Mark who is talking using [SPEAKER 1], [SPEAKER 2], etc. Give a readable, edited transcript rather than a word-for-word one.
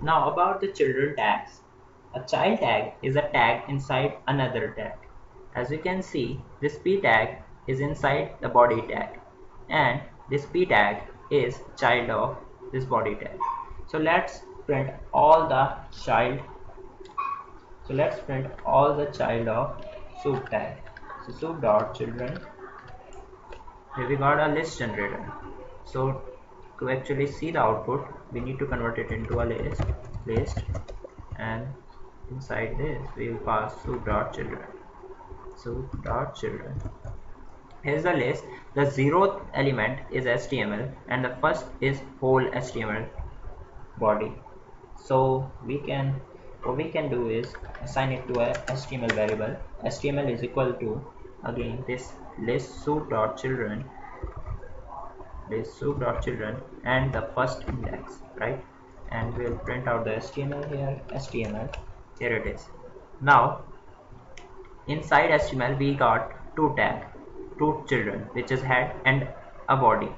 [SPEAKER 1] Now about the children tags. A child tag is a tag inside another tag. As you can see, this p tag is inside the body tag, and this p tag is child of this body tag. So let's print all the child. So let's print all the child of soup tag. So soup dot children. Here we got a list generator. So to actually see the output, we need to convert it into a list, and inside this we will pass soup.children. Soup.children. Here's the list. The zeroth element is HTML and the first is whole HTML body. So what we can do is assign it to a HTML variable. HTML is equal to, again, this list soup.children, and the first index, right? And we'll print out the HTML here. HTML, here it is. Now inside HTML we got two children, which is head and a body.